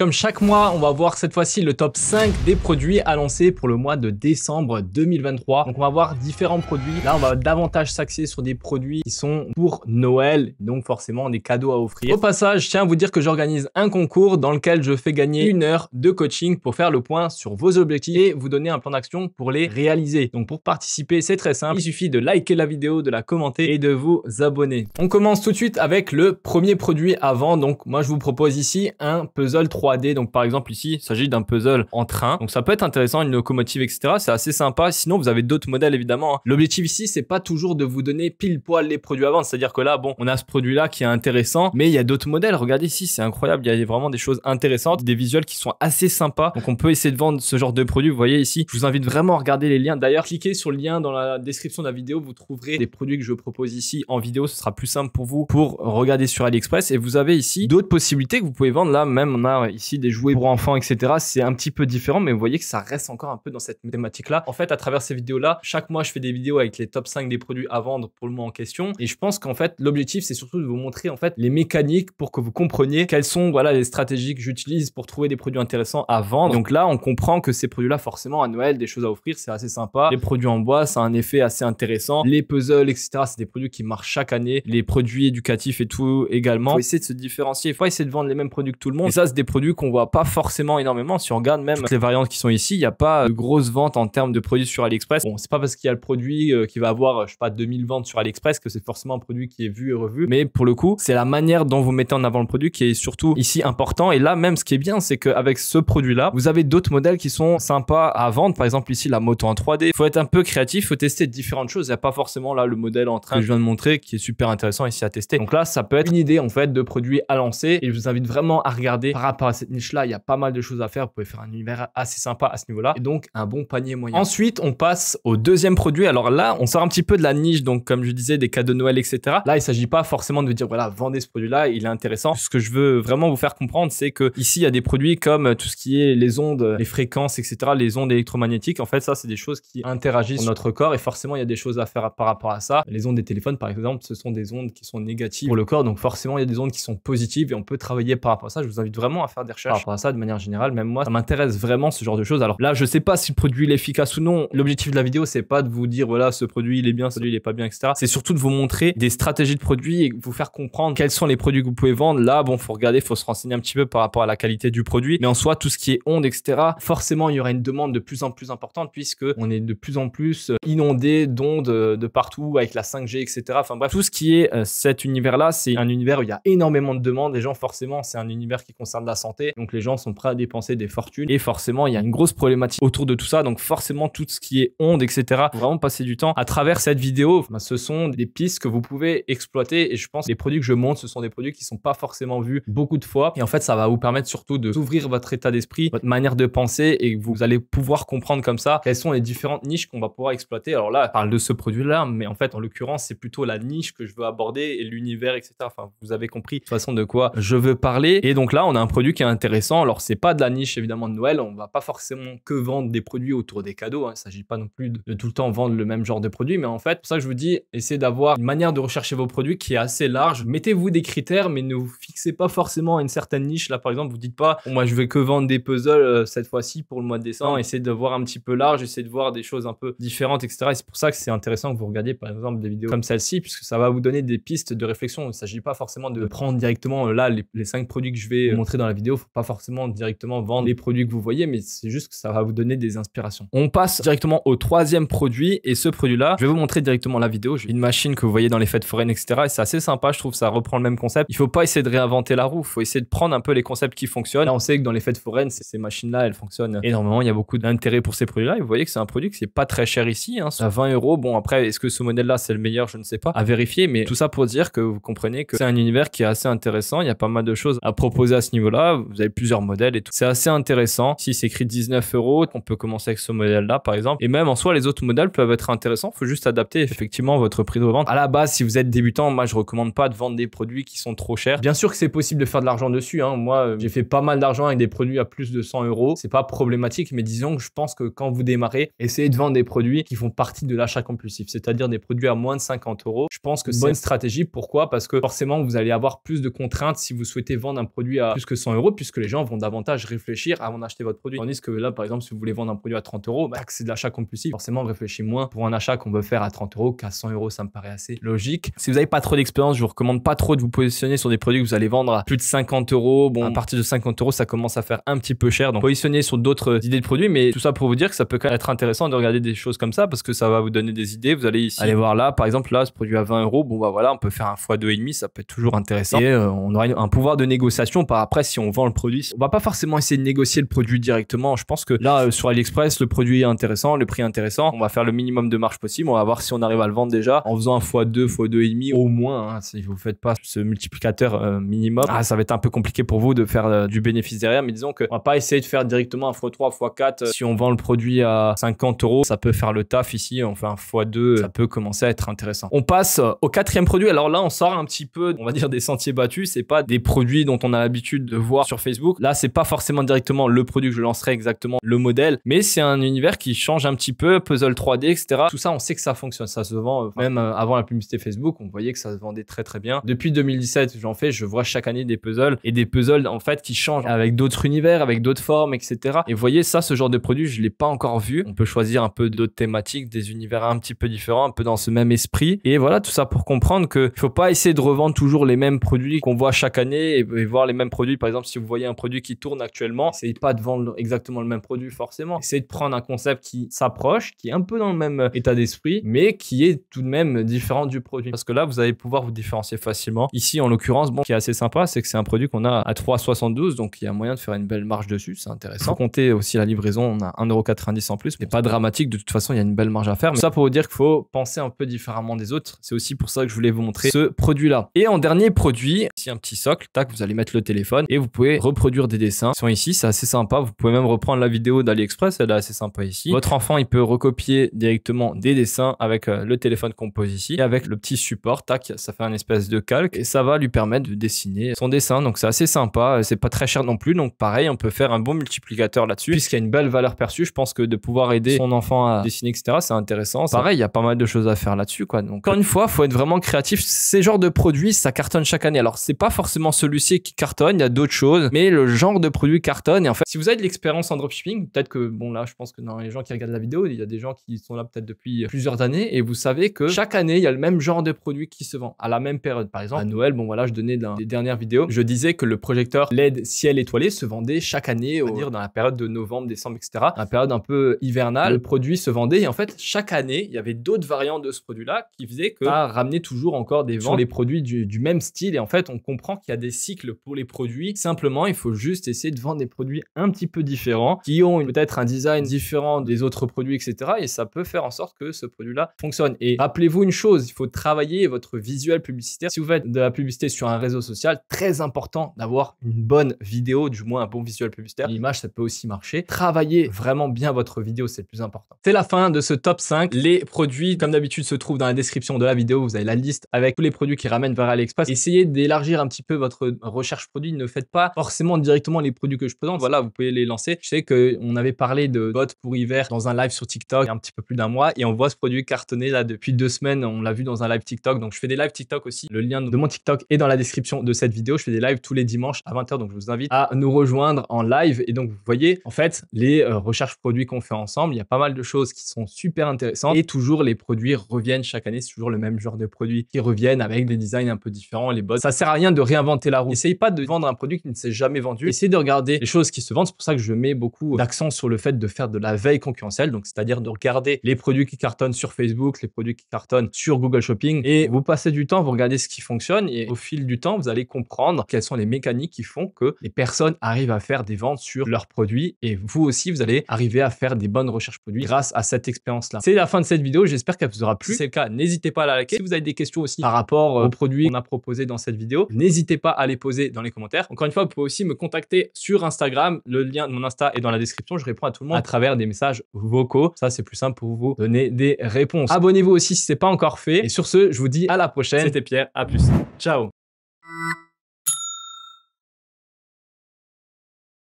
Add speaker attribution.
Speaker 1: Comme chaque mois, on va voir cette fois-ci le top 5 des produits à lancer pour le mois de décembre 2023. Donc on va voir différents produits. Là, on va davantage s'axer sur des produits qui sont pour Noël, donc forcément des cadeaux à offrir. Au passage, je tiens à vous dire que j'organise un concours dans lequel je fais gagner 1 heure de coaching pour faire le point sur vos objectifs et vous donner un plan d'action pour les réaliser. Donc pour participer, c'est très simple. Il suffit de liker la vidéo, de la commenter et de vous abonner. On commence tout de suite avec le premier produit à vendre. Donc moi, je vous propose ici un puzzle 3D. Donc par exemple ici, il s'agit d'un puzzle en train. Donc ça peut être intéressant, une locomotive, etc. C'est assez sympa. Sinon, vous avez d'autres modèles évidemment. L'objectif ici, c'est pas toujours de vous donner pile poil les produits à vendre. C'est-à-dire que là, bon, on a ce produit-là qui est intéressant, mais il y a d'autres modèles. Regardez ici, c'est incroyable. Il y a vraiment des choses intéressantes, des visuels qui sont assez sympas. Donc on peut essayer de vendre ce genre de produit. Vous voyez ici, je vous invite vraiment à regarder les liens. D'ailleurs, cliquez sur le lien dans la description de la vidéo. Vous trouverez des produits que je propose ici en vidéo. Ce sera plus simple pour vous pour regarder sur AliExpress. Et vous avez ici d'autres possibilités que vous pouvez vendre. Là, même, on a ici des jouets pour enfants, etc. C'est un petit peu différent, mais vous voyez que ça reste encore un peu dans cette thématique-là. En fait, à travers ces vidéos-là, chaque mois, je fais des vidéos avec les top 5 des produits à vendre pour le mois en question. Et je pense qu'en fait, l'objectif, c'est surtout de vous montrer en fait les mécaniques pour que vous compreniez quelles sont les stratégies que j'utilise pour trouver des produits intéressants à vendre. Donc là, on comprend que ces produits-là, forcément, à Noël, des choses à offrir, c'est assez sympa. Les produits en bois, ça a un effet assez intéressant. Les puzzles, etc., c'est des produits qui marchent chaque année. Les produits éducatifs et tout également. Il faut essayer de se différencier. Il faut essayer de vendre les mêmes produits que tout le monde. Et ça, c'est des produits qu'on voit pas forcément énormément. Si on regarde même toutes les variantes qui sont ici, il n'y a pas de grosses ventes en termes de produits sur AliExpress. Bon, c'est pas parce qu'il y a le produit qui va avoir, je sais pas, 2000 ventes sur AliExpress que c'est forcément un produit qui est vu et revu. Mais pour le coup, c'est la manière dont vous mettez en avant le produit qui est surtout ici important. Et là, même, ce qui est bien, c'est qu'avec ce produit-là, vous avez d'autres modèles qui sont sympas à vendre. Par exemple, ici, la moto en 3D. Il faut être un peu créatif, il faut tester différentes choses. Il n'y a pas forcément là le modèle en train que je viens de montrer qui est super intéressant ici à tester. Donc là, ça peut être une idée en fait de produits à lancer. Et je vous invite vraiment à regarder par rapport à cette niche-là. Il y a pas mal de choses à faire. Vous pouvez faire un univers assez sympa à ce niveau-là. Et donc, un bon panier moyen. Ensuite, on passe au deuxième produit. Alors là, on sort un petit peu de la niche. Donc, comme je disais, des cadeaux de Noël, etc. Là, il s'agit pas forcément de dire, voilà, vendez ce produit-là, il est intéressant. Ce que je veux vraiment vous faire comprendre, c'est que ici, il y a des produits comme tout ce qui est les ondes, les fréquences, etc., les ondes électromagnétiques. En fait, ça, c'est des choses qui interagissent sur notre corps et forcément, il y a des choses à faire par rapport à ça. Les ondes des téléphones, par exemple, ce sont des ondes qui sont négatives pour le corps. Donc, forcément, il y a des ondes qui sont positives et on peut travailler par rapport à ça. Je vous invite vraiment à faire des recherches par rapport à ça de manière générale. Même moi, ça m'intéresse vraiment ce genre de choses. Alors là, je sais pas si le produit est efficace ou non. L'objectif de la vidéo, c'est pas de vous dire, voilà, ce produit, il est bien, ce produit, il est pas bien, etc. C'est surtout de vous montrer des stratégies de produits et vous faire comprendre quels sont les produits que vous pouvez vendre. Là, bon, faut regarder, faut se renseigner un petit peu par rapport à la qualité du produit. Mais en soi, tout ce qui est ondes, etc., forcément, il y aura une demande de plus en plus importante puisque on est de plus en plus inondé d'ondes de partout avec la 5G, etc. Enfin bref, tout ce qui est cet univers-là, c'est un univers où il y a énormément de demandes. Les gens, forcément, c'est un univers qui concerne la santé. Donc, les gens sont prêts à dépenser des fortunes et forcément, il y a une grosse problématique autour de tout ça. Donc, forcément, tout ce qui est ondes, etc., faut vraiment passer du temps à travers cette vidéo. Ce sont des pistes que vous pouvez exploiter et je pense que les produits que je montre, ce sont des produits qui sont pas forcément vus beaucoup de fois. Et en fait, ça va vous permettre surtout de s'ouvrir votre état d'esprit, votre manière de penser et vous allez pouvoir comprendre comme ça quelles sont les différentes niches qu'on va pouvoir exploiter. Alors là, je parle de ce produit-là, mais en fait, en l'occurrence, c'est plutôt la niche que je veux aborder et l'univers, etc. Enfin, vous avez compris de toute façon de quoi je veux parler. Et donc là, on a un produit qui est intéressant. Alors, c'est pas de la niche évidemment de Noël. On va pas forcément que vendre des produits autour des cadeaux. Il s'agit pas non plus de tout le temps vendre le même genre de produit. Mais en fait, pour ça que je vous dis, essayez d'avoir une manière de rechercher vos produits qui est assez large. Mettez-vous des critères, mais ne vous fixez pas forcément à une certaine niche. Là, par exemple, vous dites pas, bon, moi, je vais que vendre des puzzles cette fois-ci pour le mois de décembre. Essayez de voir un petit peu large, essayez de voir des choses un peu différentes, etc. Et c'est pour ça que c'est intéressant que vous regardiez, par exemple, des vidéos comme celle-ci, puisque ça va vous donner des pistes de réflexion. Il ne s'agit pas forcément de prendre directement là les 5 produits que je vais vous montrer dans la vidéo. Il ne faut pas forcément directement vendre les produits que vous voyez, mais c'est juste que ça va vous donner des inspirations. On passe directement au troisième produit et ce produit-là, je vais vous montrer directement la vidéo. J'ai une machine que vous voyez dans les fêtes foraines, etc. Et c'est assez sympa, je trouve, ça reprend le même concept. Il ne faut pas essayer de réinventer la roue, il faut essayer de prendre un peu les concepts qui fonctionnent. Là, on sait que dans les fêtes foraines, ces machines-là, elles fonctionnent énormément. Il y a beaucoup d'intérêt pour ces produits-là. Et vous voyez que c'est un produit qui n'est pas très cher ici, hein, à 20 €. Bon, après, est-ce que ce modèle-là, c'est le meilleur? Je ne sais pas, à vérifier. Mais tout ça pour dire que vous comprenez que c'est un univers qui est assez intéressant. Il y a pas mal de choses à proposer à ce niveau-là. Vous avez plusieurs modèles et tout. C'est assez intéressant. Si c'est écrit 19 €, on peut commencer avec ce modèle-là, par exemple. Et même en soi, les autres modèles peuvent être intéressants. Il faut juste adapter effectivement votre prix de revente. À la base, si vous êtes débutant, moi, je recommande pas de vendre des produits qui sont trop chers. Bien sûr que c'est possible de faire de l'argent dessus, hein. Moi, j'ai fait pas mal d'argent avec des produits à plus de 100 €. C'est pas problématique, mais disons que je pense que quand vous démarrez, essayez de vendre des produits qui font partie de l'achat compulsif, c'est-à-dire des produits à moins de 50 €. Je pense que c'est une bonne stratégie. Pourquoi? Parce que forcément, vous allez avoir plus de contraintes si vous souhaitez vendre un produit à plus que 100 €. puisque les gens vont davantage réfléchir avant d'acheter votre produit. Tandis que là, par exemple, si vous voulez vendre un produit à 30 €, bah, c'est de l'achat compulsif. Forcément, on réfléchit moins pour un achat qu'on veut faire à 30 € qu'à 100 €. Ça me paraît assez logique. Si vous n'avez pas trop d'expérience, je vous recommande pas trop de vous positionner sur des produits que vous allez vendre à plus de 50 €. Bon, à partir de 50 €, ça commence à faire un petit peu cher. Donc, positionner sur d'autres idées de produits. Mais tout ça pour vous dire que ça peut quand même être intéressant de regarder des choses comme ça parce que ça va vous donner des idées. Vous allez ici aller voir là, par exemple, là, ce produit à 20 €. Bon, bah voilà, on peut faire un x2,5. Ça peut être toujours intéressant. Et on aura un pouvoir de négociation par après si on vend le produit. On va pas forcément essayer de négocier le produit directement. Je pense que là, sur AliExpress, le produit est intéressant, le prix est intéressant. On va faire le minimum de marge possible. On va voir si on arrive à le vendre déjà en faisant un x2, x2,5 au moins. Hein, si vous faites pas ce multiplicateur minimum, ça va être un peu compliqué pour vous de faire du bénéfice derrière. Mais disons qu'on va pas essayer de faire directement un x3, x4. Si on vend le produit à 50 €, ça peut faire le taf ici. On fait un x2, ça peut commencer à être intéressant. On passe au quatrième produit. Alors là, on sort un petit peu, on va dire, des sentiers battus. C'est pas des produits dont on a l'habitude de voir sur Facebook. Là, c'est pas forcément directement le produit que je lancerai, exactement le modèle, mais c'est un univers qui change un petit peu, puzzle 3D, etc. Tout ça, on sait que ça fonctionne. Ça se vend même avant la publicité Facebook. On voyait que ça se vendait très très bien. Depuis 2017, j'en fais. Je vois chaque année des puzzles et des puzzles en fait qui changent avec d'autres univers, avec d'autres formes, etc. Et vous voyez ça, ce genre de produit, je l'ai pas encore vu. On peut choisir un peu d'autres thématiques, des univers un petit peu différents, un peu dans ce même esprit. Et voilà, tout ça pour comprendre que il faut pas essayer de revendre toujours les mêmes produits qu'on voit chaque année et voir les mêmes produits. Par exemple, si vous voyez un produit qui tourne actuellement, essayez pas de vendre exactement le même produit forcément. Essayez de prendre un concept qui s'approche, qui est un peu dans le même état d'esprit, mais qui est tout de même différent du produit. Parce que là, vous allez pouvoir vous différencier facilement. Ici, en l'occurrence, bon, ce qui est assez sympa, c'est que c'est un produit qu'on a à 3,72, donc il y a moyen de faire une belle marge dessus. C'est intéressant. Faut compter aussi la livraison, on a 1,90 € en plus, mais pas dramatique. De toute façon, il y a une belle marge à faire. Mais ça pour vous dire qu'il faut penser un peu différemment des autres. C'est aussi pour ça que je voulais vous montrer ce produit-là. Et en dernier produit, ici un petit socle, tac, vous allez mettre le téléphone et vous pouvez reproduire des dessins. Ils sont ici, c'est assez sympa. Vous pouvez même reprendre la vidéo d'AliExpress, elle est assez sympa ici. Votre enfant, il peut recopier directement des dessins avec le téléphone qu'on pose ici et avec le petit support, tac, ça fait un espèce de calque et ça va lui permettre de dessiner son dessin. Donc c'est assez sympa, c'est pas très cher non plus. Donc pareil, on peut faire un bon multiplicateur là-dessus puisqu'il y a une belle valeur perçue. Je pense que de pouvoir aider son enfant à dessiner, etc., c'est intéressant. Pareil, il y a pas mal de choses à faire là-dessus, quoi. Donc encore une fois, faut être vraiment créatif. Ces genres de produits, ça cartonne chaque année. Alors c'est pas forcément celui-ci qui cartonne, il y a d'autres choses, mais le genre de produit cartonne. Et en fait, si vous avez de l'expérience en dropshipping, peut-être que, bon là, je pense que dans les gens qui regardent la vidéo, il y a des gens qui sont là peut-être depuis plusieurs années et vous savez que chaque année, il y a le même genre de produit qui se vend à la même période. Par exemple, à Noël, bon voilà, je donnais dans les dernières vidéos, je disais que le projecteur LED ciel étoilé se vendait chaque année, on va dire dans la période de novembre, décembre, etc. La période un peu hivernale, le produit se vendait et en fait, chaque année, il y avait d'autres variantes de ce produit-là qui faisaient que ça ramenait toujours encore des ventes sur les produits du même style. Et en fait, on comprend qu'il y a des cycles pour les produits. Simplement, il faut juste essayer de vendre des produits un petit peu différents, qui ont peut-être un design différent des autres produits, etc. Et ça peut faire en sorte que ce produit-là fonctionne. Et rappelez-vous une chose, il faut travailler votre visuel publicitaire. Si vous faites de la publicité sur un réseau social, très important d'avoir une bonne vidéo, du moins un bon visuel publicitaire. L'image, ça peut aussi marcher. Travaillez vraiment bien votre vidéo, c'est le plus important. C'est la fin de ce top 5. Les produits, comme d'habitude, se trouvent dans la description de la vidéo. Vous avez la liste avec tous les produits qui ramènent vers AliExpress. Essayez d'élargir un petit peu votre recherche produit. Ne faites pas forcément directement les produits que je présente. Voilà, vous pouvez les lancer. Je sais qu'on avait parlé de bottes pour hiver dans un live sur TikTok il y a un petit peu plus d'un mois et on voit ce produit cartonner là depuis 2 semaines. On l'a vu dans un live TikTok. Donc, je fais des lives TikTok aussi. Le lien de mon TikTok est dans la description de cette vidéo. Je fais des lives tous les dimanches à 20 h. Donc, je vous invite à nous rejoindre en live. Et donc, vous voyez, en fait, les recherches produits qu'on fait ensemble, il y a pas mal de choses qui sont super intéressantes et toujours les produits reviennent chaque année. C'est toujours le même genre de produits qui reviennent avec des designs un peu différents. Les bots, ça sert à rien de réinventer la roue. Essayez pas de vendre un produit qui ne s'est jamais vendu. Essayez de regarder les choses qui se vendent. C'est pour ça que je mets beaucoup d'accent sur le fait de faire de la veille concurrentielle. Donc, c'est-à-dire de regarder les produits qui cartonnent sur Facebook, les produits qui cartonnent sur Google Shopping et vous passez du temps, vous regardez ce qui fonctionne et au fil du temps, vous allez comprendre quelles sont les mécaniques qui font que les personnes arrivent à faire des ventes sur leurs produits et vous aussi, vous allez arriver à faire des bonnes recherches produits grâce à cette expérience-là. C'est la fin de cette vidéo. J'espère qu'elle vous aura plu. Si c'est le cas, n'hésitez pas à la liker. Si vous avez des questions aussi par rapport aux produits qu'on a proposés dans cette vidéo, n'hésitez pas à les poser dans les commentaires. Encore une fois, vous pouvez aussi me contacter sur Instagram. Le lien de mon Insta est dans la description. Je réponds à tout le monde à travers des messages vocaux. Ça, c'est plus simple pour vous donner des réponses. Abonnez-vous aussi si ce n'est pas encore fait. Et sur ce, je vous dis à la prochaine. C'était Pierre. À plus. Ciao.